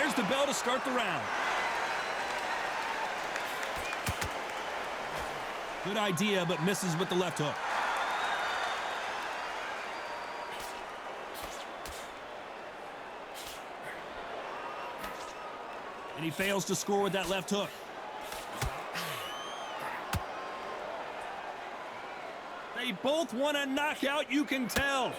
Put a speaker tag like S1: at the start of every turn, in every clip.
S1: There's the bell to start the round. Good idea, but misses with the left hook. And he fails to score with that left hook. They both want a knockout, you can tell.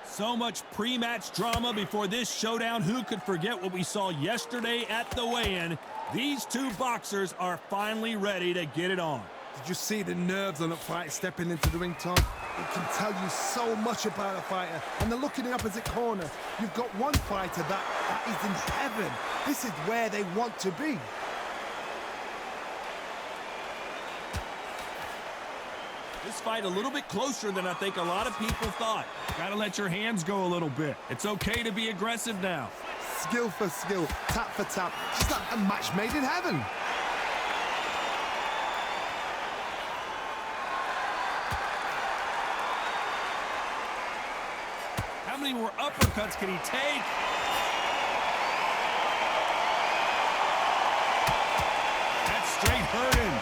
S1: So much pre-match drama before this showdown. Who could forget what we saw yesterday at the weigh-in? These two boxers are finally ready to get it on.
S2: Did you see the nerves on a fight stepping into the ring, Tom? It can tell you so much about a fighter. And the look in the opposite corner. You've got one fighter that is in heaven. This is where they want to be.
S1: This fight a little bit closer than I think a lot of people thought. Gotta let your hands go a little bit. It's okay to be aggressive now.
S2: Skill for skill, tap for tap. Just like a match made in heaven.
S1: How many more uppercuts can he take? That's straight hurting.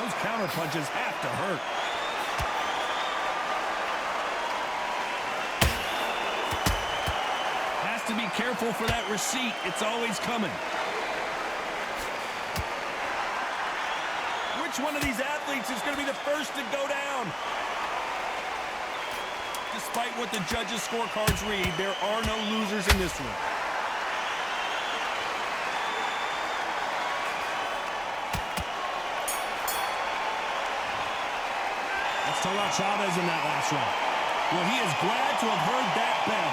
S1: Those counter punches have to hurt. Has to be careful for that receipt. It's always coming. Which one of these athletes is going to be the first to go down? Despite what the judges' scorecards read, there are no losers in this one. Let's talk about Chavez in that last round. Well, he is glad to have heard that bell.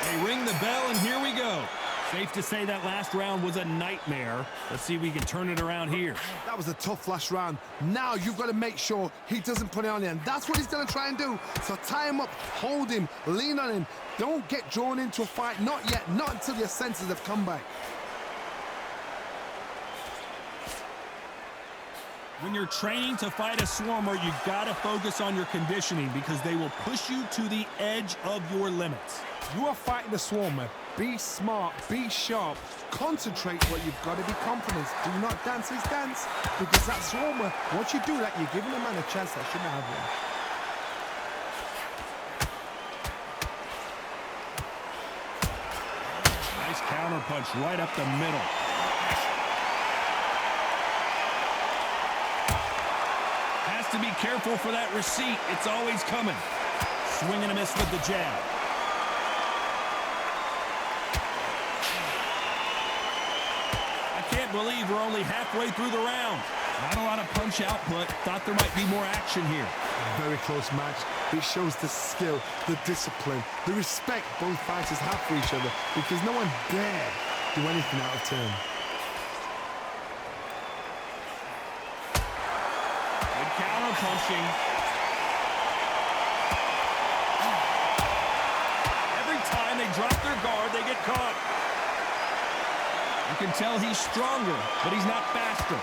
S1: They ring the bell, and here we go. Safe to say that last round was a nightmare. Let's see if we can turn it around here.
S2: That was a tough last round. Now you've got to make sure he doesn't put it on you, and that's what he's going to try and do. So tie him up, hold him, lean on him. Don't get drawn into a fight. Not yet. Not until your senses have come back.
S1: When you're training to fight a swarmer, you gotta focus on your conditioning because they will push you to the edge of your limits.
S2: You are fighting a swarmer. Be smart, be sharp, concentrate what you've got to be confident. Do not dance his dance, because that swarmer, once you do that, you're giving a man a chance that shouldn't have one.
S1: Nice counter punch right up the middle. To be careful for that receipt. It's always coming. Swing and a miss with the jab. I can't believe we're only halfway through the round. Not a lot of punch output. Thought there might be more action here.
S2: Very close match. It shows the skill, the discipline, the respect both fighters have for each other, because no one dare do anything out of turn.
S1: Punching. Every time they drop their guard, they get caught. You can tell he's stronger, but he's not faster.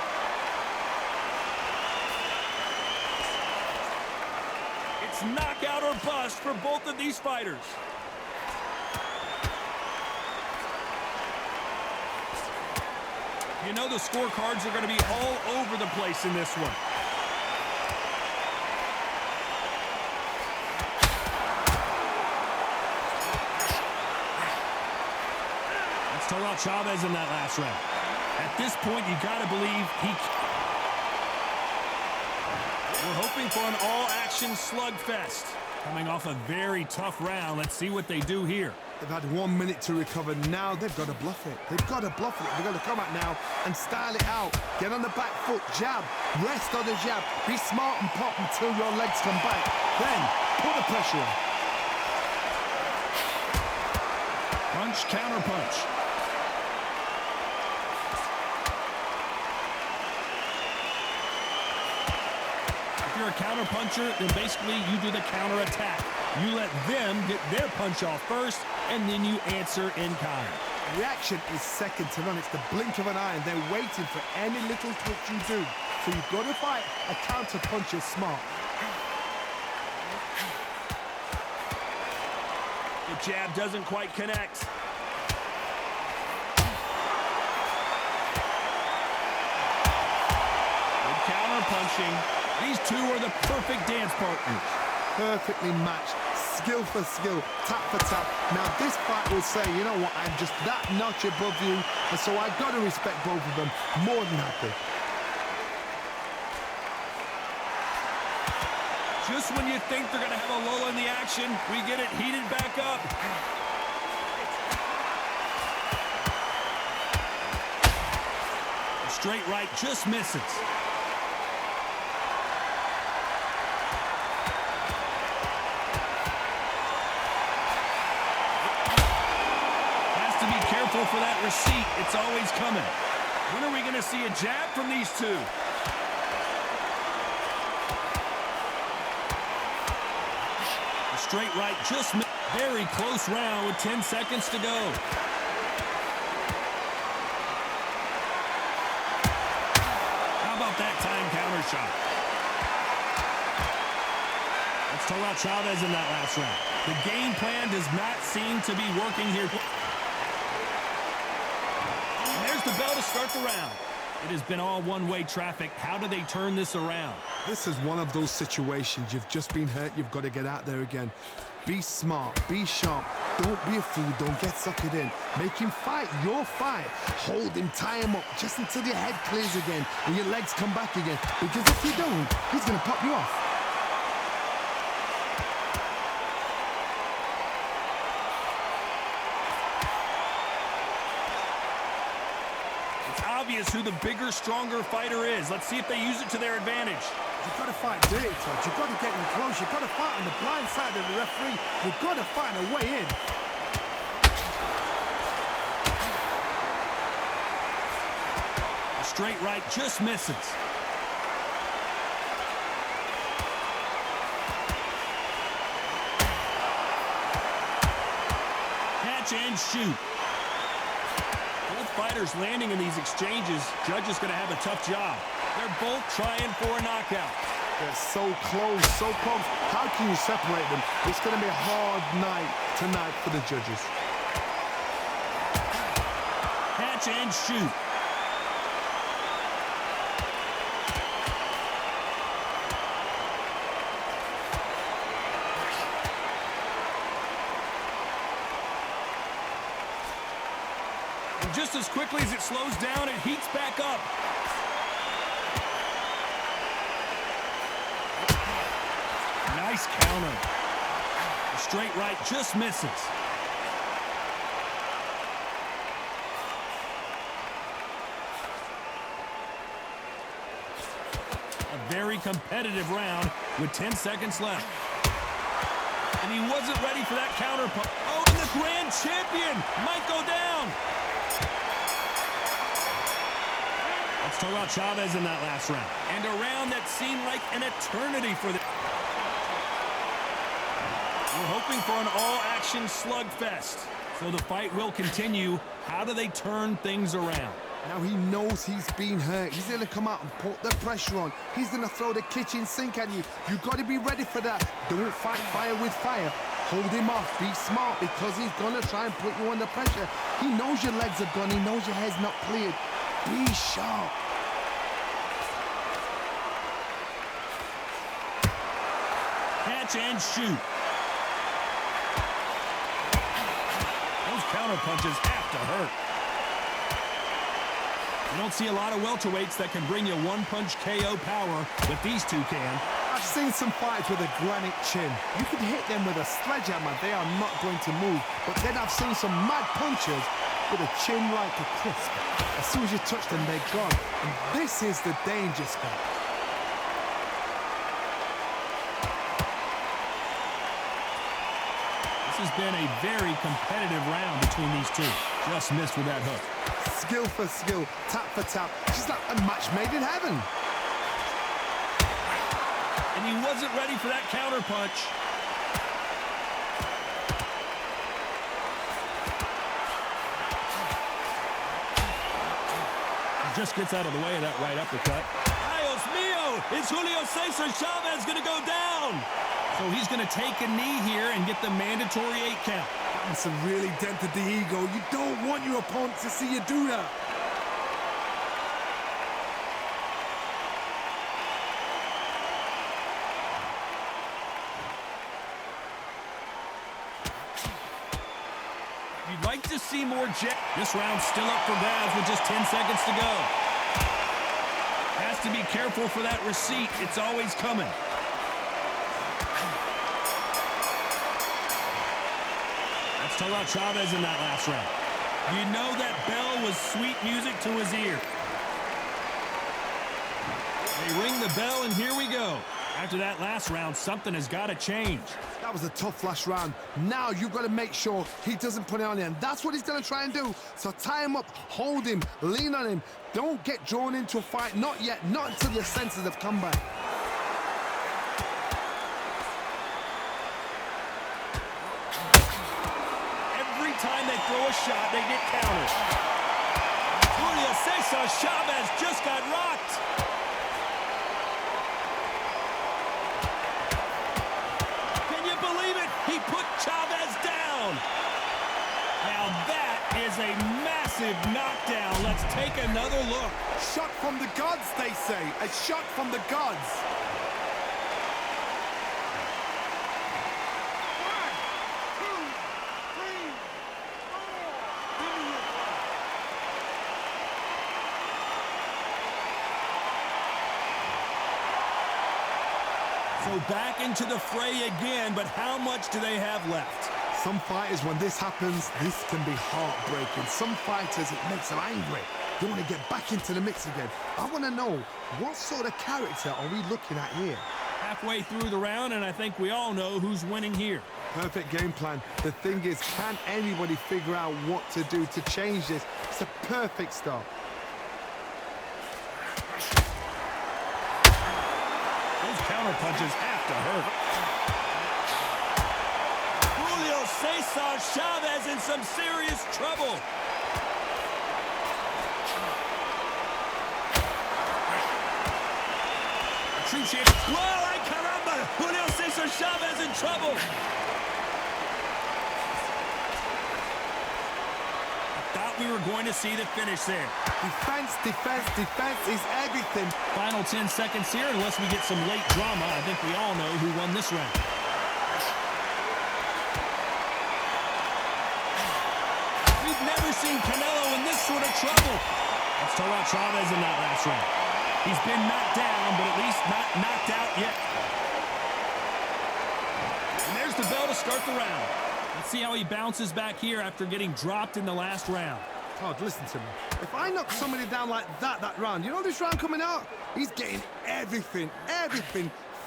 S1: It's knockout or bust for both of these fighters. You know the scorecards are going to be all over the place in this one. Talk about Chavez in that last round. At this point, you got to believe he... We're hoping for an all-action slugfest. Coming off a very tough round. Let's see what they do here.
S2: They've had 1 minute to recover. Now they've got to bluff it. They've got to bluff it. They've got to come out now and style it out. Get on the back foot, jab, rest on the jab. Be smart and pop until your legs come back. Then put the pressure on.
S1: Punch, counter punch. If you're a counter puncher, then basically you do the counter attack. You let them get their punch off first, and then you answer in kind.
S2: Reaction is second to none. It's the blink of an eye, and they're waiting for any little touch you do. So you've got to fight a counter punch is smart.
S1: The jab doesn't quite connect. Good counter punching. These two are the perfect dance partners.
S2: Perfectly matched, skill for skill, tap for tap. Now this fight will say, you know what, I'm just that notch above you, and so I've got to respect both of them more than happy.
S1: Just when you think they're going to have a lull in the action, we get it heated back up. A straight right just misses. For that receipt, it's always coming. When are we going to see a jab from these two? A straight right just missed. Very close round with 10 seconds to go. How about that time counter shot? Let's talk about Chavez in that last round. The game plan does not seem to be working here. The bell to start the round. It has been all one-way traffic. How do they turn this around?
S2: This is one of those situations. You've just been hurt. You've got to get out there again. Be smart. Be sharp. Don't be a fool. Don't get suckered in. Make him fight your fight. Hold him. Tie him up just until your head clears again and your legs come back again. Because if you don't, he's going to pop you off.
S1: Obvious who the bigger, stronger fighter is. Let's see if they use it to their advantage.
S2: You've got to fight dirty, Todd. You've got to get in close. You've got to fight on the blind side of the referee. You've got to find a way in.
S1: A straight right just misses. Catch and shoot. Fighters landing in these exchanges, judge is going to have a tough job. They're both trying for a knockout.
S2: They're so close, so close. How can you separate them? It's going to be a hard night tonight for the judges.
S1: Catch and shoot. Just as quickly as it slows down, it heats back up. Nice counter. A straight right just misses. A very competitive round with 10 seconds left. And he wasn't ready for that counter punch. Oh, and the grand champion might go down. Let's talk about Chavez in that last round. And a round that seemed like an eternity for the... We're hoping for an all-action slugfest. So the fight will continue. How do they turn things around?
S2: Now he knows he's been hurt. He's going to come out and put the pressure on. He's going to throw the kitchen sink at you. You've got to be ready for that. Don't fight fire with fire. Hold him off. Be smart because he's going to try and put you under pressure. He knows your legs are gone. He knows your head's not cleared. Be sharp.
S1: Catch and shoot. Those counter punches have to hurt. You don't see a lot of welterweights that can bring you one-punch KO power, but these two can.
S2: I've seen some fights with a granite chin. You can hit them with a sledgehammer. They are not going to move. But then I've seen some mad punchers with a chin like a crisp. As soon as you touch them, they're gone. And this is the danger spot.
S1: This has been a very competitive round between these two. Just missed with that hook.
S2: Skill for skill, tap for tap. Just like a match made in heaven.
S1: And he wasn't ready for that counter punch. Just gets out of the way of that right uppercut. Dios mio! Is Julio Cesar Chavez going to go down? So he's going to take a knee here and get the mandatory 8 count.
S2: That must have really dented the ego. You don't want your opponent to see you do that.
S1: You'd like to see more jet. This round's still up for grabs with just 10 seconds to go. Has to be careful for that receipt. It's always coming. Let's talk about Chavez in that last round. You know that bell was sweet music to his ear. They ring the bell, and here we go. After that last round, something has got to change.
S2: That was a tough last round. Now you've got to make sure he doesn't put it on him. That's what he's going to try and do. So tie him up, hold him, lean on him. Don't get drawn into a fight. Not yet. Not until your senses have come back.
S1: Every time they throw a shot, they get countered. Julio Cesar Chavez just got rocked. He put Chavez down. Now that is a massive knockdown. Let's take another look.
S2: Shot from the gods, they say. A shot from the gods.
S1: So back into the fray again, but how much do they have left?
S2: Some fighters, when this happens, this can be heartbreaking. Some fighters, it makes them angry. They want to get back into the mix again. I want to know, what sort of character are we looking at here?
S1: Halfway through the round, and I think we all know who's winning here.
S2: Perfect game plan. The thing is, can anybody figure out what to do to change this? It's a perfect start.
S1: Those counter punches have to hurt. Julio Cesar Chavez in some serious trouble. True champ. Whoa, ay caramba! Julio Cesar Chavez in trouble. Thought we were going to see the finish there.
S2: Defense, defense, defense is everything.
S1: Final 10 seconds here, unless we get some late drama. I think we all know who won this round. We've never seen Canelo in this sort of trouble. Let's talk about Chavez in that last round. He's been knocked down, but at least not knocked out yet. And there's the bell to start the round. Let's see how he bounces back here after getting dropped in the last round.
S2: Todd, listen to me. If I knock somebody down like that round, you know this round coming out? He's getting everything,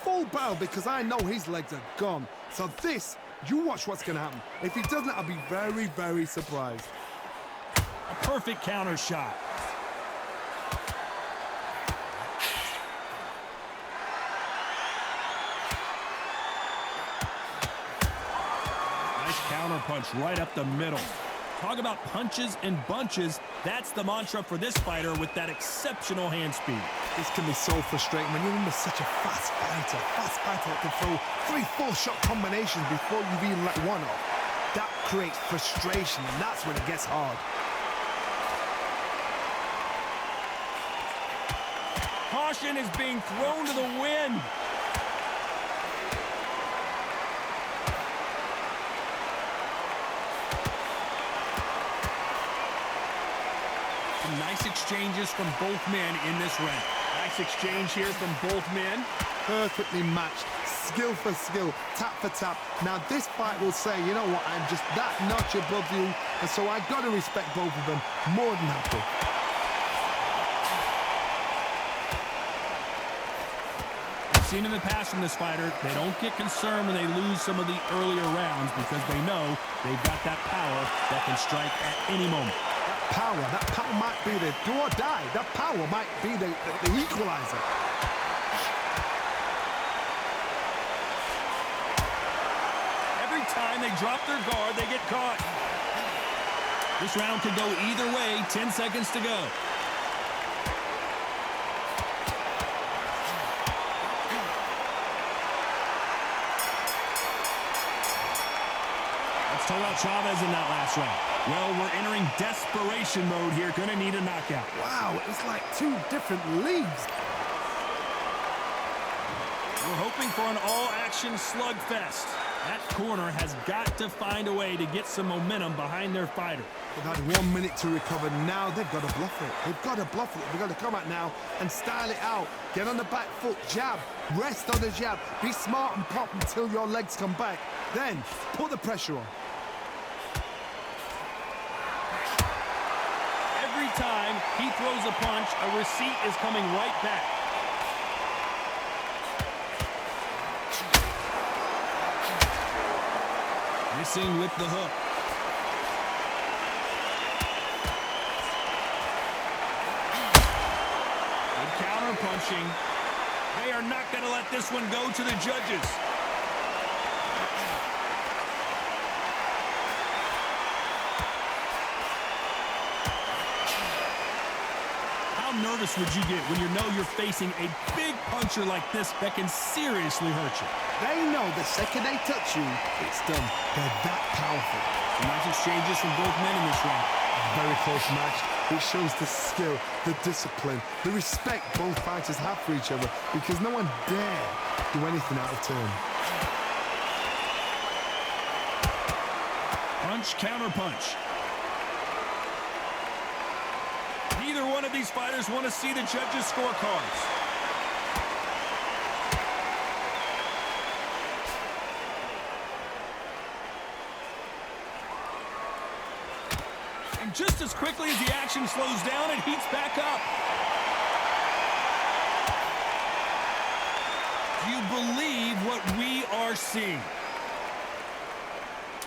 S2: full barrel, because I know his legs are gone. So this, you watch what's going to happen. If he doesn't, I'll be very, very surprised.
S1: A perfect counter shot. Nice counter punch right up the middle. Talk about punches and bunches. That's the mantra for this fighter with that exceptional hand speed.
S2: This can be so frustrating when you're under such a fast fighter that can throw 3-4 shot combinations before you even let one off. That creates frustration, and that's when it gets hard.
S1: Caution is being thrown to the wind. Some nice exchanges from both men in this round. Nice exchange here from both men.
S2: Perfectly matched, skill for skill, tap for tap. Now this fight will say, you know what, I'm just that notch above you, and so I got to respect both of them more than happy.
S1: Seen in the past from this fighter, they don't get concerned when they lose some of the earlier rounds because they know they've got that power that can strike at any moment.
S2: That power might be the do or die. That power might be the equalizer.
S1: Every time they drop their guard, they get caught. This round could go either way. 10 seconds to go. total out Chavez in that last round. Well, we're entering desperation mode here. Gonna need a knockout.
S2: Wow, it's like two different leagues.
S1: We're hoping for an all-action slugfest. That corner has got to find a way to get some momentum behind their fighter.
S2: They've had 1 minute to recover. Now they've got to bluff it. They've got to bluff it. They've got to come out now and style it out. Get on the back foot, jab, rest on the jab. Be smart and pop until your legs come back. Then put the pressure on.
S1: Every time he throws a punch, a receipt is coming right back. Missing with the hook. Good counter punching. They are not going to let this one go to the judges. How nervous would you get when you know you're facing a big puncher like this that can seriously hurt you?
S2: They know the second they touch you, it's done. They're that powerful.
S1: Some nice exchanges from both men in this round.
S2: Very close match. It shows the skill, the discipline, the respect both fighters have for each other because no one dare do anything out of turn.
S1: Punch, counter punch. Neither one of these fighters want to see the judges' scorecards. And just as quickly as the action slows down, it heats back up. Do you believe what we are seeing?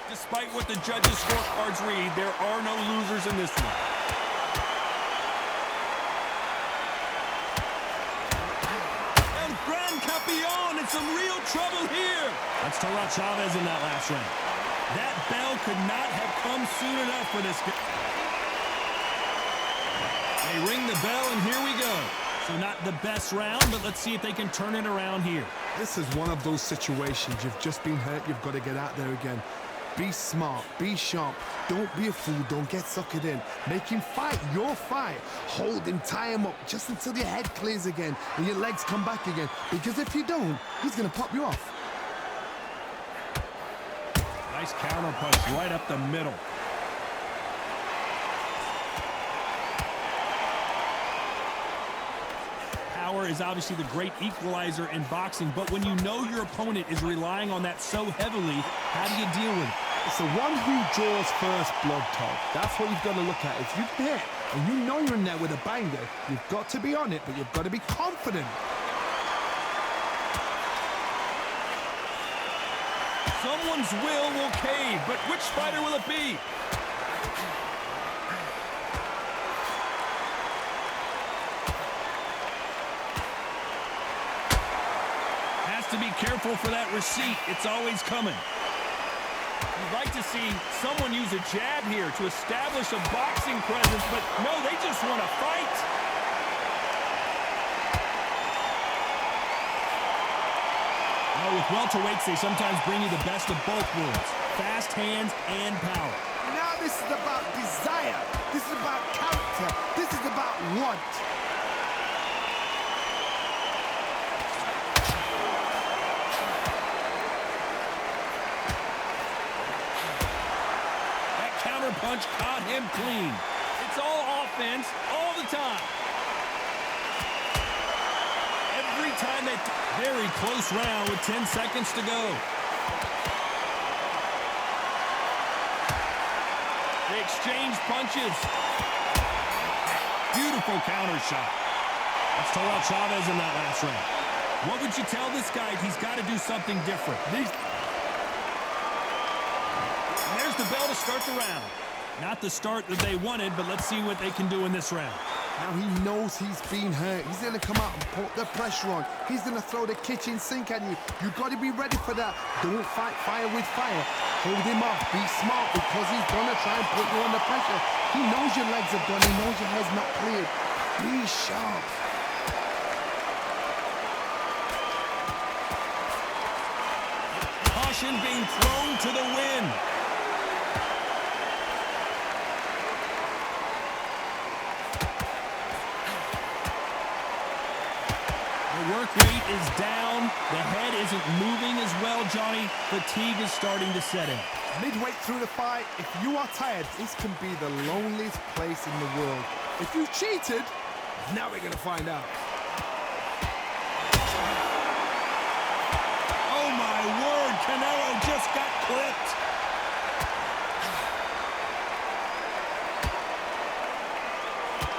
S1: Despite what the judges' scorecards read, there are no losers in this one. El Gran Campeón in some real trouble here. Let's total out Chavez in that last round. That bell could not have come soon enough for this guy. They ring the bell, and here we go. So not the best round, but let's see if they can turn it around here.
S2: This is one of those situations. You've just been hurt. You've got to get out there again. Be smart. Be sharp. Don't be a fool. Don't get suckered in. Make him fight your fight. Hold him, tie him up just until your head clears again and your legs come back again. Because if you don't, he's going to pop you off.
S1: Nice counter punch right up the middle. Power is obviously the great equalizer in boxing, but when you know your opponent is relying on that so heavily, how do you deal with it?
S2: It's the one who draws first blood, Todd. That's what you've got to look at. If you hit and you know you're in there with a banger, you've got to be on it, but you've got to be confident.
S1: Someone's will cave, but which fighter will it be? Has to be careful for that receipt. It's always coming. You'd like to see someone use a jab here to establish a boxing presence, but no, they just want to fight. With welterweights, they sometimes bring you the best of both worlds. Fast hands and power.
S2: Now this is about desire. This is about character. This is about want.
S1: That counter punch caught him clean. It's all offense all the time. Every time they... Very close round with 10 seconds to go. They exchange punches. Beautiful counter shot. Let's total out Chavez in that last round. What would you tell this guy? He's got to do something different. And there's the bell to start the round. Not the start that they wanted, but let's see what they can do in this round.
S2: Now he knows he's been hurt. He's going to come out and put the pressure on. He's going to throw the kitchen sink at you. You've got to be ready for that. Don't fight fire with fire. Hold him off. Be smart because he's going to try and put you under pressure. He knows your legs are done. He knows your head's not cleared. Be sharp.
S1: Caution being thrown to the wind. work rate is down. The head isn't moving as well, Johnny. Fatigue is starting to set in.
S2: Midway through the fight, if you are tired, this can be the loneliest place in the world. If you cheated, now we're going to find out.
S1: Oh, my word. Canelo just got clipped.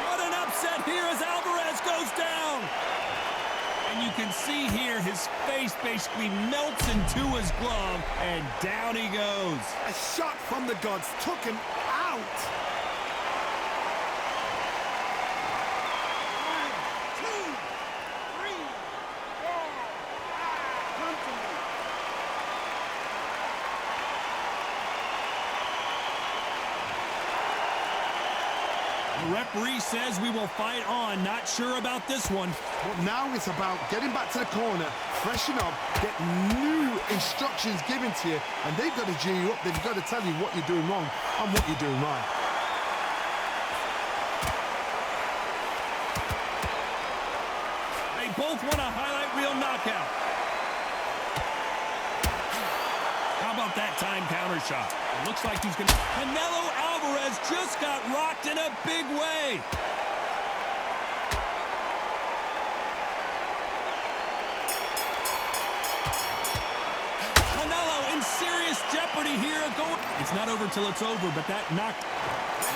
S1: What an upset here as Alvarez goes down. And you can see here his face basically melts into his glove, and down he goes.
S2: A shot from the gods took him out.
S3: 1, 2, 3, 4, 5. Come to me.
S1: The referee says we will fight on. Not sure about this one.
S2: But now it's about getting back to the corner, freshen up, get new instructions given to you, and they've got to G you up. They've got to tell you what you're doing wrong and what you're doing right.
S1: They both want a highlight reel knockout. How about that time counter shot? It looks like he's going to... Canelo Alvarez just got rocked in a big way. Canelo in serious jeopardy here. It's not over till it's over, but that knocked...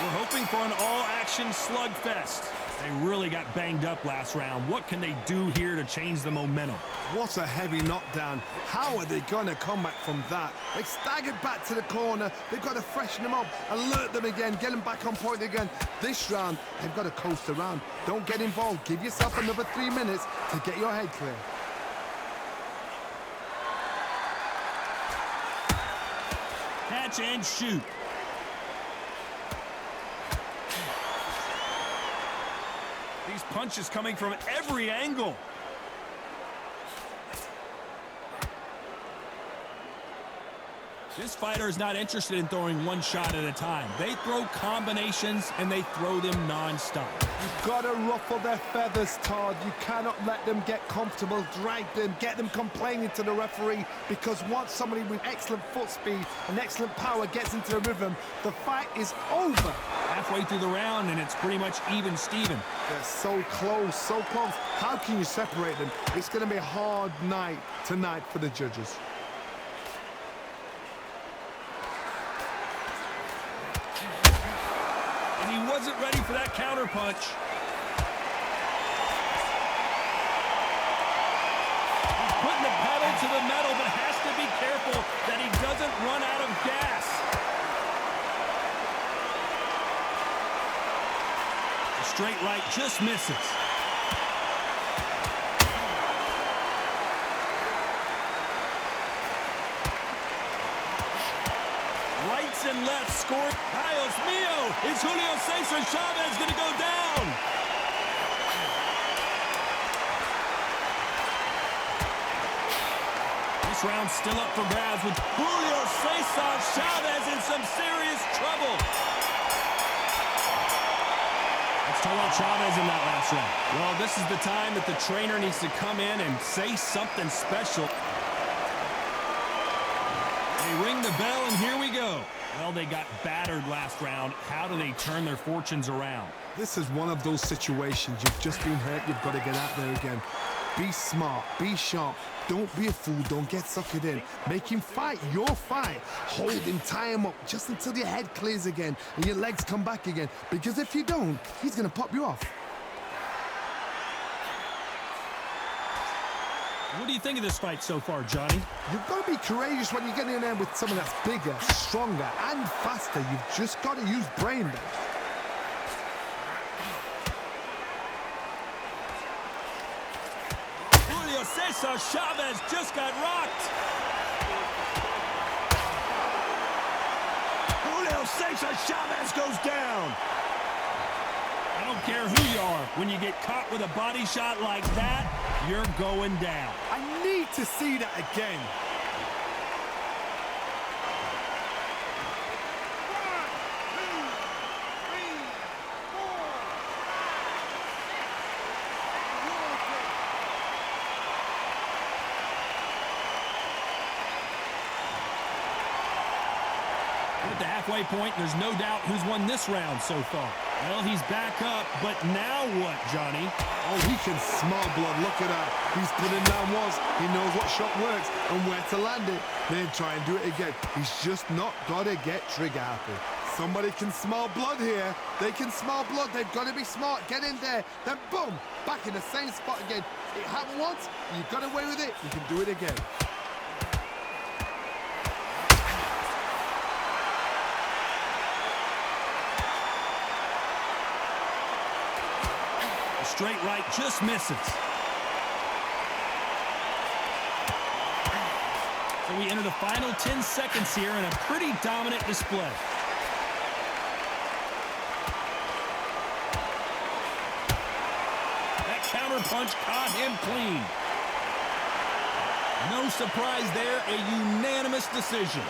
S1: We're hoping for an all-action slugfest. They really got banged up last round. What can they do here to change the momentum?
S2: What a heavy knockdown. How are they going to come back from that? They staggered back to the corner. They've got to freshen them up, alert them again, get them back on point again. This round, they've got to coast around. Don't get involved. Give yourself another 3 minutes to get your head clear.
S1: Catch and shoot. These punches coming from every angle. This fighter is not interested in throwing one shot at a time. They throw combinations, and they throw them non-stop.
S2: You've got to ruffle their feathers, Todd. You cannot let them get comfortable, drag them, get them complaining to the referee, because once somebody with excellent foot speed and excellent power gets into the rhythm, the fight is over.
S1: Halfway through the round, and it's pretty much even Steven.
S2: They're so close, so close. How can you separate them? It's going to be a hard night tonight for the judges.
S1: He wasn't ready for that counter punch. He's putting the pedal to the metal, but has to be careful that he doesn't run out of gas. The straight right just misses. Rights and lefts scored. Dios mío! Is Julio Cesar Chavez going to go down? This round's still up for grabs with Julio Cesar Chavez in some serious trouble. Let's talk about Chavez in that last round. Well, this is the time that the trainer needs to come in and say something special. They ring the bell, and here we go. Well, they got battered last round. How do they turn their fortunes around?
S2: This is one of those situations. You've just been hurt. You've got to get out there again. Be smart. Be sharp. Don't be a fool. Don't get suckered in. Make him fight your fight. Hold him. Tie him up just until your head clears again and your legs come back again. Because if you don't, he's going to pop you off.
S1: What do you think of this fight so far, Johnny?
S2: You've got to be courageous when you get in there with someone that's bigger, stronger, and faster. You've just got to use brain there.
S1: Julio Cesar Chavez just got rocked. Julio Cesar Chavez goes down. I don't care who you are. When you get caught with a body shot like that, you're going down.
S2: I need to see that again.
S3: 1, 2, 3, 4, 5, 6.
S1: the halfway point. There's no doubt who's won this round so far. Well, he's back up, but now what, Johnny?
S2: Oh, he can smell blood. Look at that. He's putting down walls. He knows what shot works and where to land it. Then try and do it again. He's just not got to get trigger happy. Somebody can smell blood here. They can smell blood. They've got to be smart. Get in there. Then boom, back in the same spot again. It happened once. You got away with it. You can do it again.
S1: A straight right just misses. So we enter the final 10 seconds here in a pretty dominant display. Counter punch caught him clean. No surprise there, a unanimous decision.